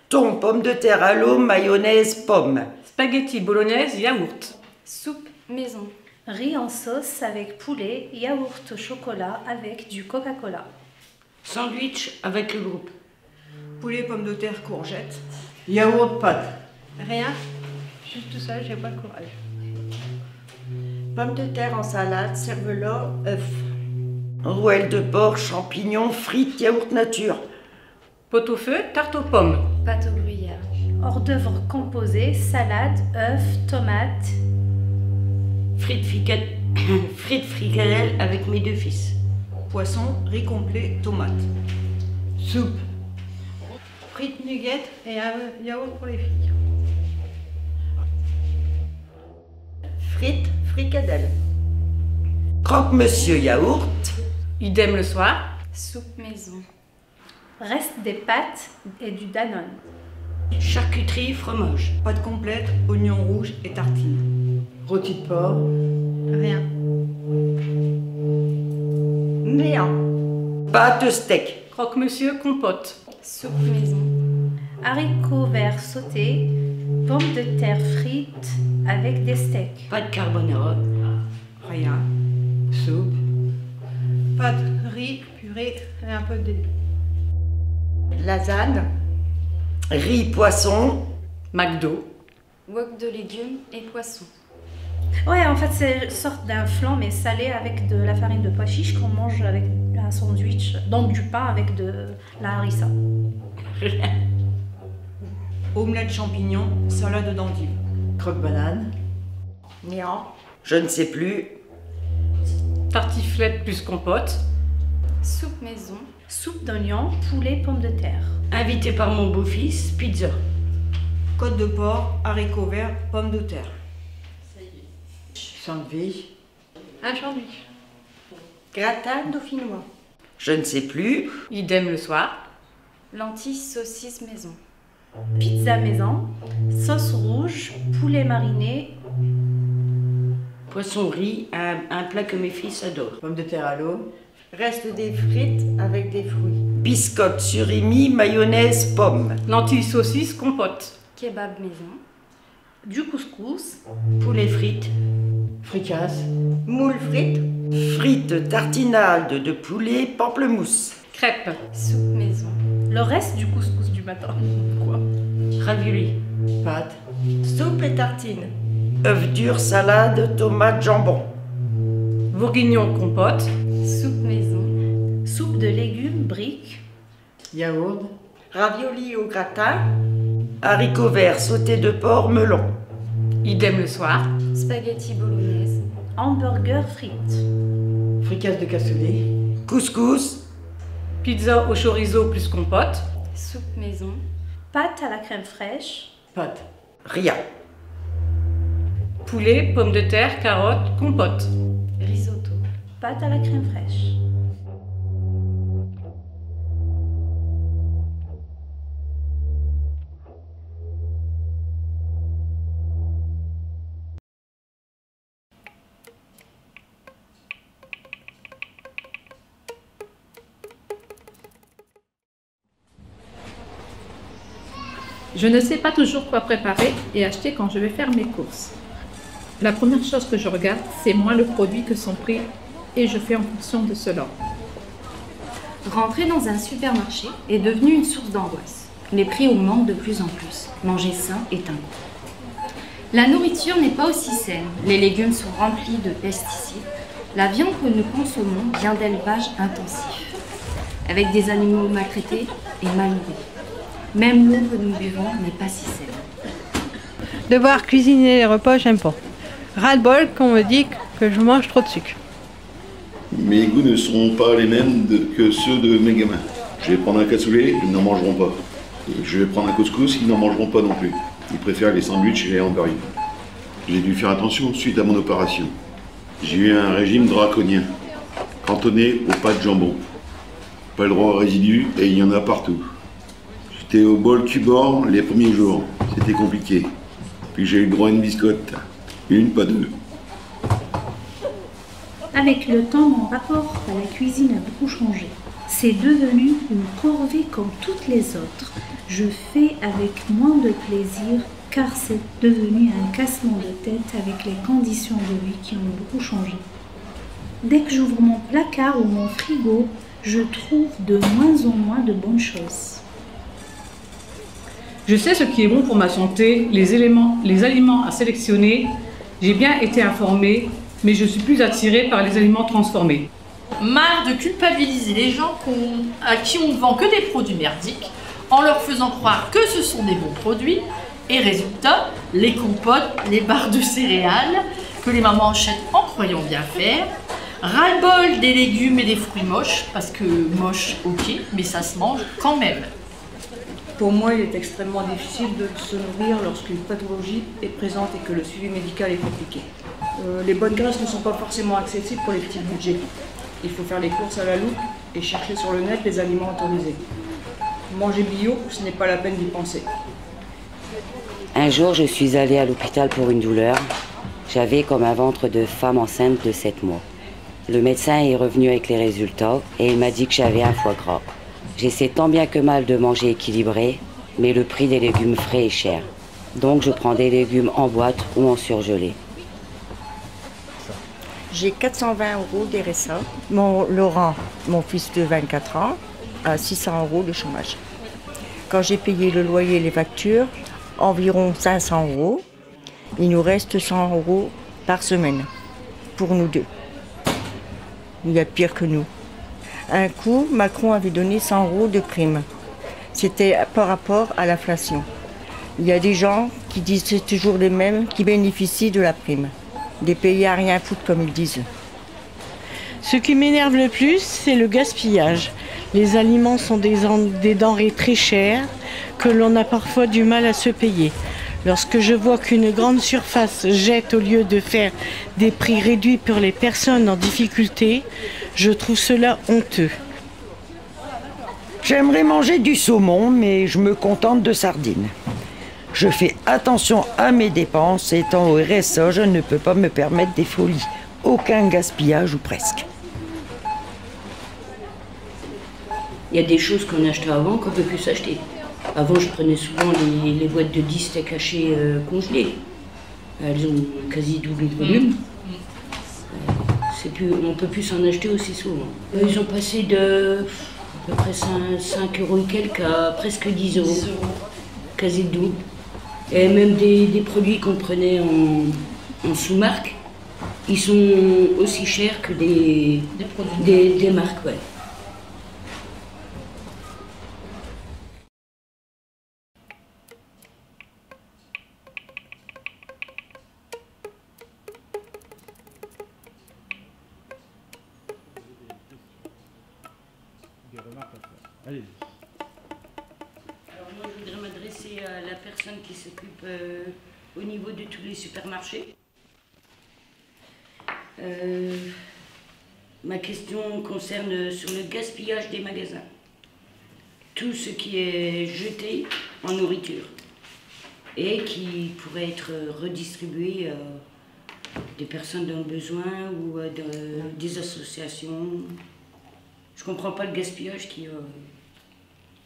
Thon, pommes de terre à l'eau, mayonnaise, pomme. Spaghetti bolognaise, yaourt. Soupe maison. Riz en sauce avec poulet, yaourt au chocolat avec du Coca-Cola. Sandwich avec le groupe. Poulet, pommes de terre, courgettes. Yaourt, pâte. Rien. Juste tout ça, j'ai pas le courage. Pommes de terre en salade, cervelas, œufs. Rouelle de porc, champignons, frites, yaourt nature. Pot-au-feu, tarte aux pommes. Pâte au gruyère. Hors d'œuvre composé, salade, œufs, tomates. Frites fricadelles avec mes deux fils. Poisson, riz complet, tomates. Soupe. Frites nuggets et un yaourt pour les filles. Frites, fricadelles. Croque-monsieur, yaourt. Idem le soir. Soupe maison. Reste des pâtes et du Danone. Charcuterie, fromage. Pâte complète, oignons rouges et tartines. Rôti de porc. Rien. Néant. Pâte steak. Croque-monsieur, compote. Soupe maison. Haricots verts sautés, pommes de terre frites avec des steaks. Pâte carbonara. Rien. Soupe. Pâte, riz, purée et un peu de légumes. Lasagne. Riz, poisson. McDo. Wok de légumes et poissons. Ouais, en fait, c'est une sorte d'un flan, mais salé avec de la farine de pois chiche qu'on mange avec un sandwich, donc du pain avec de la harissa. Omelette champignons, salade d'endives. Croque-banane. Néant. Je ne sais plus. Tartiflette plus compote. Soupe maison. Soupe d'oignon, poulet, pommes de terre. Invité par mon beau-fils, pizza. Côte de porc, haricots verts, pommes de terre. Sandwich. Un sandwich. Gratin dauphinois. Je ne sais plus. Idem le soir. Lentilles saucisses maison. Pizza maison, sauce rouge, poulet mariné, Poisson riz, un plat que mes fils adorent. Pommes de terre à l'eau. Reste des frites avec des fruits. Biscotte, surimi, mayonnaise, pomme. Lentilles saucisses, compote. Kebab maison. du couscous, Poulet frites. Fricasse. Moules frites. Frites, tartinade de poulet, pamplemousse. Crêpes. Soupe maison. le reste du couscous du matin. Quoi? Raviolis. Pâtes. Soupe et tartines. Œufs durs, salade, tomates, jambon. Bourguignon, compote. Soupe maison. Soupe de légumes, briques, Yaourt. Raviolis au gratin. Haricots verts, sautés de porc, melon. Idem le soir. Spaghetti bolognaise. hamburger frites, Fricasse de cassoulet. Couscous. Pizza au chorizo plus compote. Soupe maison. pâtes à la crème fraîche, Pâtes. Rien. Poulet, pommes de terre, carottes, compote. Risotto. pâtes à la crème fraîche. Je ne sais pas toujours quoi préparer et acheter quand je vais faire mes courses. La première chose que je regarde, c'est moins le produit que son prix et je fais en fonction de cela. Rentrer dans un supermarché est devenu une source d'angoisse. Les prix augmentent de plus en plus. Manger sain est un coût. La nourriture n'est pas aussi saine. Les légumes sont remplis de pesticides. La viande que nous consommons vient d'élevage intensif, avec des animaux maltraités et mal nourris. Même l'eau que nous buvons n'est pas si saine. Devoir cuisiner les repas, j'aime pas. Ras-le-bol qu'on me dit que je mange trop de sucre. Mes goûts ne seront pas les mêmes que ceux de mes gamins. Je vais prendre un cassoulet, ils n'en mangeront pas. Et je vais prendre un couscous, ils n'en mangeront pas non plus. Ils préfèrent les sandwichs et les hamburgers. J'ai dû faire attention suite à mon opération. J'ai eu un régime draconien, cantonné aux pâtes jambon. Pas le droit aux résidus et il y en a partout. J'étais au bol Cubor les premiers jours, c'était compliqué. Puis j'ai eu le droit à une biscotte. Une, pas deux. Avec le temps, mon rapport à la cuisine a beaucoup changé. C'est devenu une corvée comme toutes les autres. je fais avec moins de plaisir car c'est devenu un cassement de tête avec les conditions de vie qui ont beaucoup changé. Dès que j'ouvre mon placard ou mon frigo, je trouve de moins en moins de bonnes choses. Je sais ce qui est bon pour ma santé, les aliments à sélectionner. J'ai bien été informée, mais je suis plus attirée par les aliments transformés. Marre de culpabiliser les gens à qui on ne vend que des produits merdiques, en leur faisant croire que ce sont des bons produits, et résultat, les compotes, les barres de céréales, que les mamans achètent en croyant bien faire, ras-le-bol des légumes et des fruits moches, parce que moche, ok, mais ça se mange quand même. Pour moi, il est extrêmement difficile de se nourrir lorsqu'une pathologie est présente et que le suivi médical est compliqué. Les bonnes graisses ne sont pas forcément accessibles pour les petits budgets. Il faut faire les courses à la loupe et chercher sur le net les aliments autorisés. Manger bio, ce n'est pas la peine d'y penser. Un jour, je suis allée à l'hôpital pour une douleur. J'avais comme un ventre de femme enceinte de 7 mois. Le médecin est revenu avec les résultats et il m'a dit que j'avais un foie gras. J'essaie tant bien que mal de manger équilibré, mais le prix des légumes frais est cher. Donc je prends des légumes en boîte ou en surgelé. J'ai 420 € d'RSA. Mon Laurent, mon fils de 24 ans, a 600 € de chômage. Quand j'ai payé le loyer et les factures, environ 500 €, il nous reste 100 € par semaine pour nous deux. Il y a pire que nous. Un coup, Macron avait donné 100 € de prime. C'était par rapport à l'inflation. Il y a des gens qui disent c'est toujours les mêmes qui bénéficient de la prime. Des pays à rien foutre comme ils disent. Ce qui m'énerve le plus, c'est le gaspillage. Les aliments sont des denrées très chères que l'on a parfois du mal à se payer. Lorsque je vois qu'une grande surface jette au lieu de faire des prix réduits pour les personnes en difficulté, je trouve cela honteux. J'aimerais manger du saumon, mais je me contente de sardines. Je fais attention à mes dépenses, étant au RSA, je ne peux pas me permettre des folies. Aucun gaspillage ou presque. Il y a des choses qu'on achetait avant qu'on ne peut plus s'acheter. Avant, je prenais souvent les boîtes de 10 steaks hachés congelés. Elles ont quasi doublé de volume. On ne peut plus s'en acheter aussi souvent. Ils ont passé de à peu près 5 € et quelques à presque 10 €. Quasi le double. Et même des produits qu'on prenait en sous-marque, ils sont aussi chers que des marques. Ouais. Allez. Alors moi, je voudrais m'adresser à la personne qui s'occupe au niveau de tous les supermarchés. Ma question concerne sur le gaspillage des magasins. Tout ce qui est jeté en nourriture et qui pourrait être redistribué à des personnes dans le besoin ou à des associations. Je ne comprends pas le gaspillage qui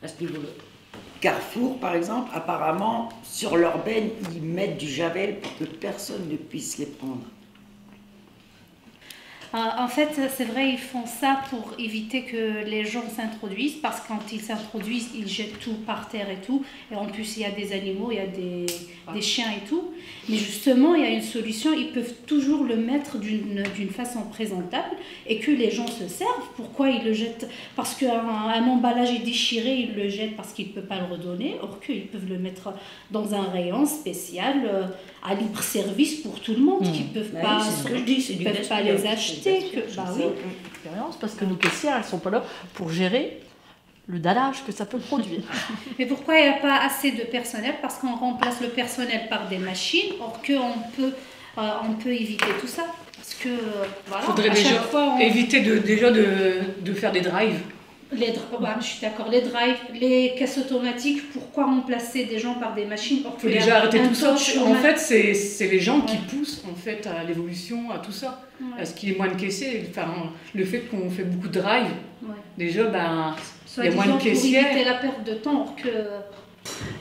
à ce niveau-là. Carrefour, par exemple, apparemment, sur leur benne, ils mettent du javel pour que personne ne puisse les prendre. En fait, c'est vrai, ils font ça pour éviter que les gens s'introduisent, parce que quand ils s'introduisent, ils jettent tout par terre et tout. Et en plus, il y a des animaux, il y a des chiens et tout. Mais justement, il y a une solution, ils peuvent toujours le mettre d'une façon présentable et que les gens se servent. Pourquoi ils le jettent? Parce qu'un emballage est déchiré, ils le jettent parce qu'ils ne peuvent pas le redonner. Or qu'ils peuvent le mettre dans un rayon spécial à libre service pour tout le monde, qui ne peuvent pas, c'est ce que je dis, c'est du peuvent pas les acheter. Bah oui, expérience, parce que nos caissières, elles sont pas là pour gérer le dallage que ça peut produire. Mais pourquoi il n'y a pas assez de personnel? Parce qu'on remplace le personnel par des machines, or on peut éviter tout ça. Parce que voilà, faudrait à déjà chaque fois, éviter de faire des drives. Je suis d'accord, les drives, les caisses automatiques, pourquoi remplacer des gens par des machines? Il faut déjà arrêter tout ça. En fait, c'est les gens qui poussent en fait, à l'évolution, à tout ça. À ce qu'il y ait moins de caissiers, le fait qu'on fait beaucoup de drives, déjà, il y a moins de caissières. Pour éviter la perte de temps, or que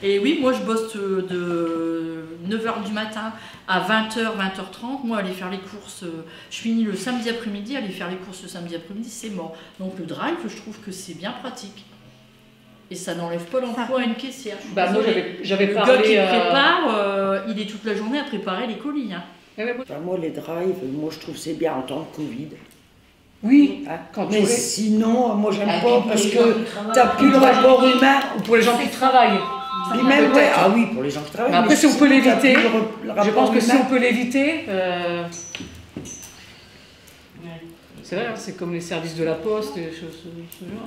Et oui, moi je bosse de 9h du matin à 20h, 20h30. Moi, aller faire les courses, je finis le samedi après-midi, aller faire les courses le samedi après-midi, c'est mort. Donc le drive, je trouve que c'est bien pratique. Et ça n'enlève pas l'emploi à une caissière. Bah, moi, j'avais le parlé... gars qui prépare, il est toute la journée à préparer les colis. Hein. Enfin, moi, les drives, moi, je trouve c'est bien en temps de Covid. Oui, hein, mais sinon, moi, j'aime pas parce que t'as plus le le rapport humain. Ou pour les gens qui travaillent. Et même, ouais, ah oui, pour les gens qui travaillent. Mais après, si on peut l'éviter, je pense que si on peut peut l'éviter... C'est vrai, hein, c'est comme les services de la poste, des choses ce genre.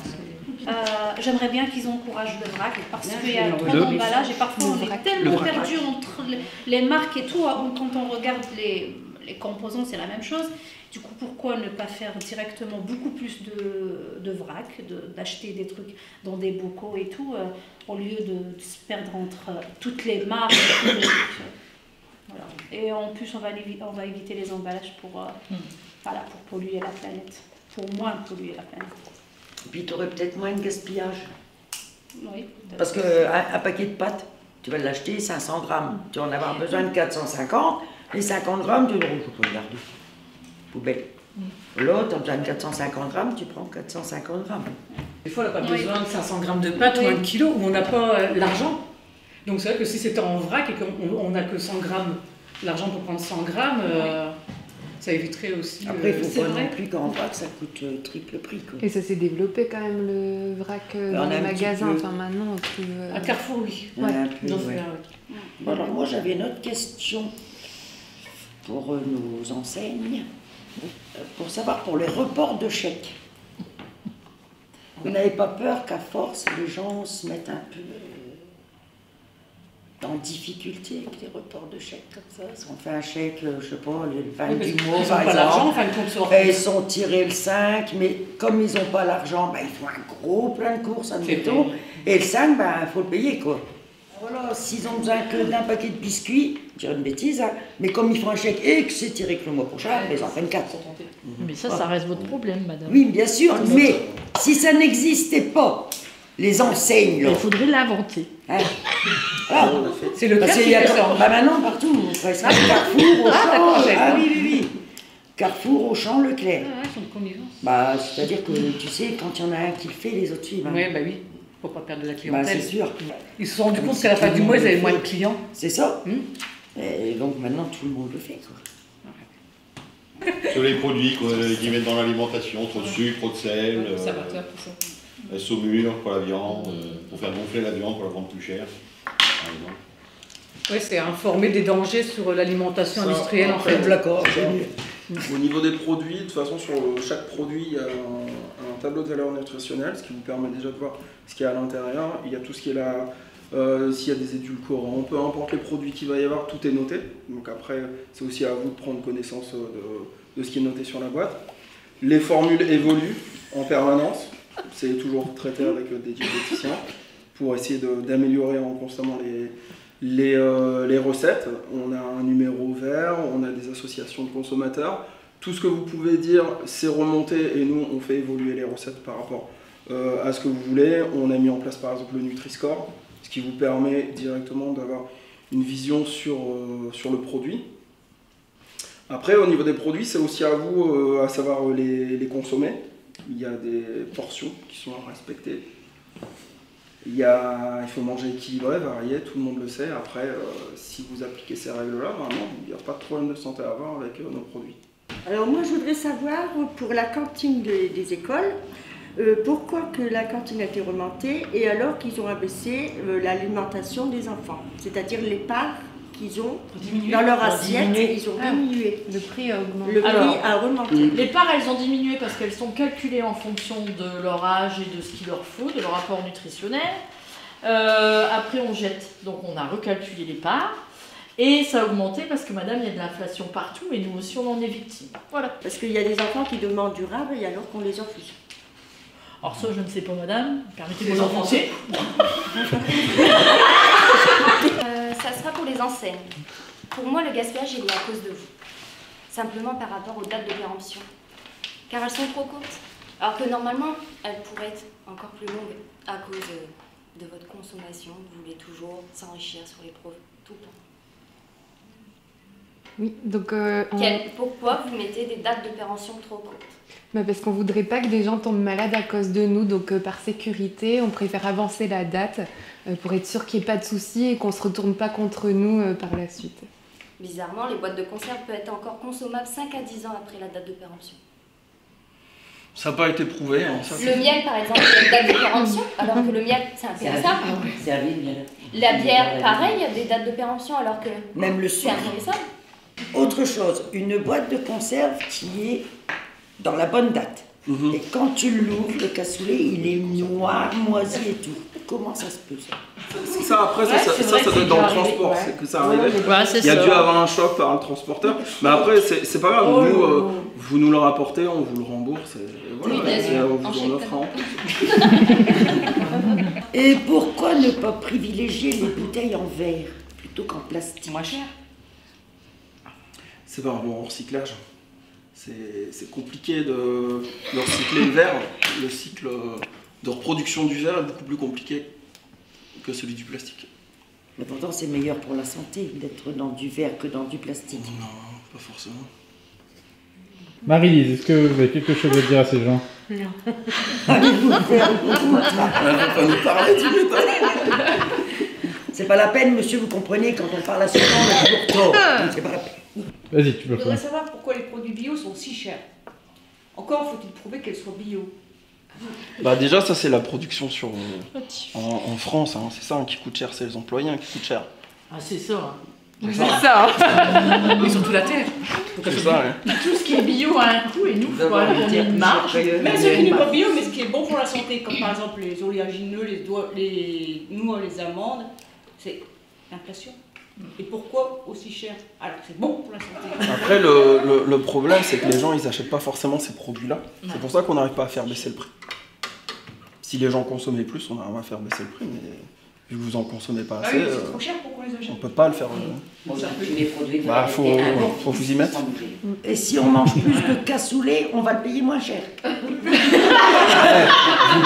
J'aimerais bien qu'ils encouragent le vrac parce qu'il y a trop d'emballage et parfois on est tellement perdu entre les marques et tout. Quand on regarde les composants, c'est la même chose. Du coup, pourquoi ne pas faire directement beaucoup plus de vrac, d'acheter des trucs dans des bocaux et tout, au lieu de se perdre entre toutes les marques et tout, voilà. Et en plus, on va éviter les emballages pour polluer la planète, pour moins polluer la planète. Et puis tu aurais peut-être moins de gaspillage. Oui. Parce qu'un paquet de pâtes, tu vas l'acheter 500 grammes. Tu vas en avoir besoin de 450. Les 50 grammes, tu le garder. Poubelle. L'autre, tu as besoin de 450 grammes, tu prends 450 grammes. Des fois, on n'a pas besoin de 500 grammes de pâtes ou 1 kilo, où on n'a pas l'argent. Donc c'est vrai que si c'était en vrac et qu'on n'a que 100 grammes, l'argent pour prendre 100 grammes, ça éviterait aussi... Après, il ne faut pas non plus qu'en vrac, ça coûte triple prix. Quoi. Et ça s'est développé quand même, le vrac dans les magasins, enfin maintenant... À Carrefour, oui. Ouais. Alors moi, j'avais une autre question pour nos enseignes, pour savoir pour les reports de chèques. Vous n'avez pas peur qu'à force, les gens se mettent un peu en difficulté avec les reports de chèques comme ça? Si on fait un chèque, je sais pas, le 20 du mois, par exemple, et ils sont tirés le 5, mais comme ils n'ont pas l'argent, ben, ils font un gros plein de courses, admettons, et le 5, il faut le payer, quoi. Voilà, s'ils ont besoin que d'un paquet de biscuits, je dirais une bêtise, hein, mais comme ils font un chèque et que c'est tiré que le mois prochain, ils en prennent 4. Mais ça reste votre problème, madame. Oui, bien sûr, mais si ça n'existait pas, les enseignes, là. Il faudrait l'inventer. Hein. Ah, c'est le cas. Maintenant, partout, Carrefour, Auchan, oui. Carrefour, Auchan, Leclerc. C'est-à-dire que tu sais, quand il y en a un qui le fait, les autres suivent. Hein. Oui, bah oui. Pour pas perdre de la clientèle. C'est sûr. Ils se sont rendus compte qu'à la fin du mois, ils avaient moins de clients. C'est ça. Et donc maintenant, tout le monde le fait. Quoi. Sur les produits qu'ils mettent dans l'alimentation, trop de sucre, trop de sel, saumure pour la viande, pour faire gonfler la viande pour la vendre plus cher, par exemple. Oui, c'est informer des dangers sur l'alimentation industrielle, en fait. D'accord. Au niveau des produits, de toute façon, sur chaque produit, il y a un tableau de valeur nutritionnelle, ce qui vous permet déjà de voir ce qu'il y a à l'intérieur. Il y a tout ce qui est là, s'il y a des édulcorants, peu importe les produits qu'il va y avoir, tout est noté. Donc après, c'est aussi à vous de prendre connaissance de ce qui est noté sur la boîte. Les formules évoluent en permanence. C'est toujours traité avec des diététiciens pour essayer d'améliorer constamment les recettes. On a un numéro vert, on a des associations de consommateurs. Tout ce que vous pouvez dire, c'est remonté et nous, on fait évoluer les recettes par rapport à ce que vous voulez. On a mis en place par exemple le Nutri-Score, ce qui vous permet directement d'avoir une vision sur le produit. Après, au niveau des produits, c'est aussi à vous à savoir les consommer. Il y a des portions qui sont à respecter. Il faut manger équilibré, varié, tout le monde le sait. Après, si vous appliquez ces règles-là, vraiment, il n'y a pas de problème de santé à avoir avec nos produits. Alors moi, je voudrais savoir, pour la cantine des écoles, pourquoi que la cantine a été remontée et alors qu'ils ont abaissé l'alimentation des enfants, c'est-à-dire les parts qu'ils ont dans leur assiette, ils ont diminué. Le prix a augmenté. Le prix a remonté. Les parts, elles ont diminué parce qu'elles sont calculées en fonction de leur âge et de ce qu'il leur faut, de leur apport nutritionnel. Après, on jette, donc on a recalculé les parts. Et ça a augmenté parce que madame, il y a de l'inflation partout et nous aussi, on en est victime. Voilà. Parce qu'il y a des enfants qui demandent du rab et alors qu'on les refuse. Alors ça, je ne sais pas, madame. Permettez-moi d'enfoncer. Ça sera pour les enseignes. Pour moi, le gaspillage est lié à cause de vous. Simplement par rapport aux dates de péremption. Car elles sont trop courtes. Alors que normalement, elles pourraient être encore plus longues à cause de votre consommation, vous voulez toujours s'enrichir sur les produits tout le temps. Oui, donc pourquoi vous mettez des dates de péremption trop courtes? Parce qu'on voudrait pas que des gens tombent malades à cause de nous, donc par sécurité, on préfère avancer la date pour être sûr qu'il n'y ait pas de soucis et qu'on ne se retourne pas contre nous par la suite. Bizarrement, les boîtes de conserve peuvent être encore consommables 5 à 10 ans après la date de péremption. Ça n'a pas été prouvé. Hein, ça, le miel, par exemple, il y a une date de péremption, alors que le miel, c'est impérissable. La bière, pareil, il y a des dates de péremption, alors que même le c'est impérissable. Autre chose, une boîte de conserve qui est dans la bonne date. Et quand tu l'ouvres, le cassoulet, il est noir, moisi et tout. Comment ça se peut, ça? Ça, après, ça doit être dans le transport, c'est que ça arrivait. Il y a dû avoir un choc par le transporteur. Mais après, c'est pas grave. Nous, vous nous le rapportez, on vous le rembourse. Et voilà, on vous en offre en plus. Et pourquoi ne pas privilégier les bouteilles en verre plutôt qu'en plastique? Moins cher. C'est par rapport au recyclage. C'est compliqué de recycler le verre. Le cycle de reproduction du verre est beaucoup plus compliqué que celui du plastique. Mais pourtant, c'est meilleur pour la santé d'être dans du verre que dans du plastique. Non, pas forcément. Marie-Lise, est-ce que vous avez quelque chose à dire à ces gens? Non. Allez-vous faire Elle va pas nous parler, tu m'étonnes. C'est pas la peine, monsieur, vous comprenez, quand on parle à ce moment, on a toujours tort. C'est pas la peine. Vas-y, tu peux. Je voudrais savoir pourquoi les produits bio sont si chers. Encore faut-il prouver qu'elles soient bio. Bah déjà, ça c'est la production en France, hein. C'est ça qui coûte cher, c'est les employés qui coûtent cher. Ah c'est ça. C'est ça. Et surtout la terre. C'est ça, ouais. Tout ce qui est bio a un coût et nous, il faut qu'on ait une marge. Même ce qui n'est pas bio, mais ce qui est bon pour la santé, comme par exemple les oléagineux, les noix, les amandes, c'est l'inflation. Et pourquoi aussi cher? Alors c'est bon pour la santé. Après, le problème, c'est que les gens, ils n'achètent pas forcément ces produits-là. C'est pour ça qu'on n'arrive pas à faire baisser le prix. Si les gens consommaient plus, on arrive à faire baisser le prix, mais vu que vous en consommez pas assez, c'est trop cher pour qu'on les achète. on peut pas le faire. Bah, faut vous y mettre. Et si on mange plus de cassoulet, on va le payer moins cher. Vous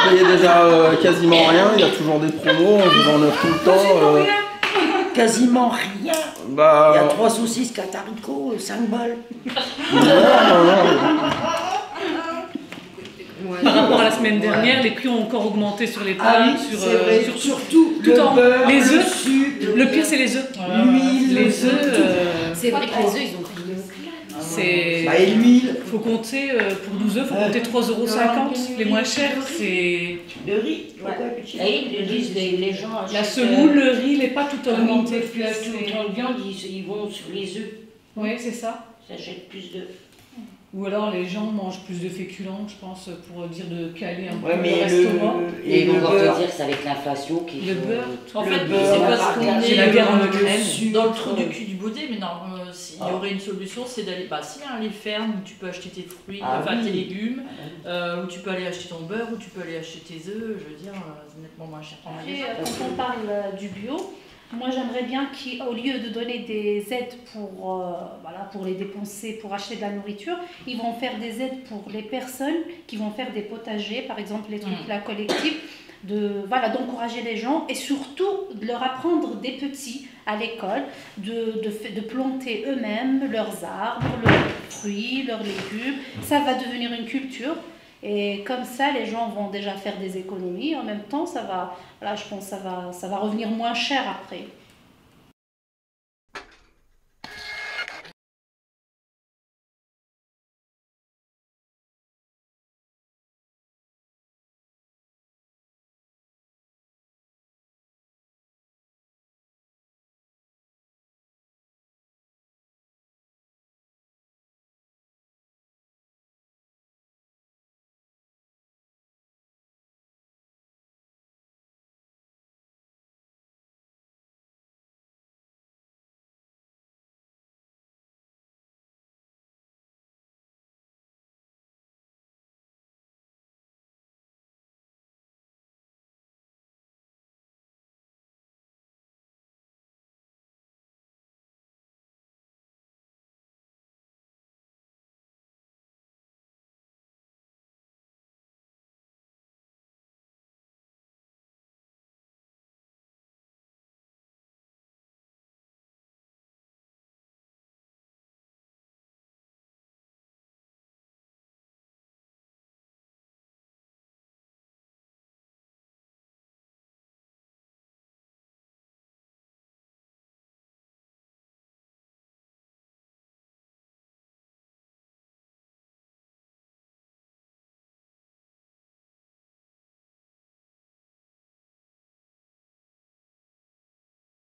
payez déjà quasiment rien, il y a toujours des promos, on vous en offre tout le temps. Quasiment rien. Bah... Il y a 3 saucisses Catarico, 5 balles. Par rapport à la semaine dernière, les prix ont encore augmenté sur les pains, surtout tout le en beurre, les œufs. Le pire, c'est les œufs. L'huile, les œufs. C'est vrai que les œufs, ils ont pris le c'est. Bah, et l'huile. Faut compter pour 12 œufs, faut compter 3,50 €. Les moins chers, c'est. Le riz. Les gens achètent. La semoule, le riz, les pâtes, tout augmenté. Ils peuvent plus acheter autant de viande, ils vont sur les œufs. Oui, c'est ça. Ils achètent plus d'œufs. Ou alors les gens mangent plus de féculents, je pense, pour dire de caler un peu mais le restaurant. Et ils vont encore te dire que c'est avec l'inflation qui. Le beurre. En fait, c'est parce qu'on C'est la guerre en Ukraine. Dans le trou du cul du baudet, mais non, s'il y aurait une solution, c'est d'aller. Bah, s'il y a les fermes où tu peux acheter tes fruits, tes légumes, où tu peux aller acheter ton beurre, où tu peux aller acheter tes œufs, je veux dire, c'est nettement moins cher. Après, quand on parle du bio, moi j'aimerais bien qu'au lieu de donner des aides pour les dépenser, pour acheter de la nourriture, ils vont faire des aides pour les personnes qui vont faire des potagers, par exemple les trucs là collectifs, d'encourager les gens et surtout de leur apprendre des petits à l'école de planter eux-mêmes leurs arbres, leurs fruits, leurs légumes. Ça va devenir une culture. Et comme ça, les gens vont déjà faire des économies. En même temps, je pense que ça va revenir moins cher après.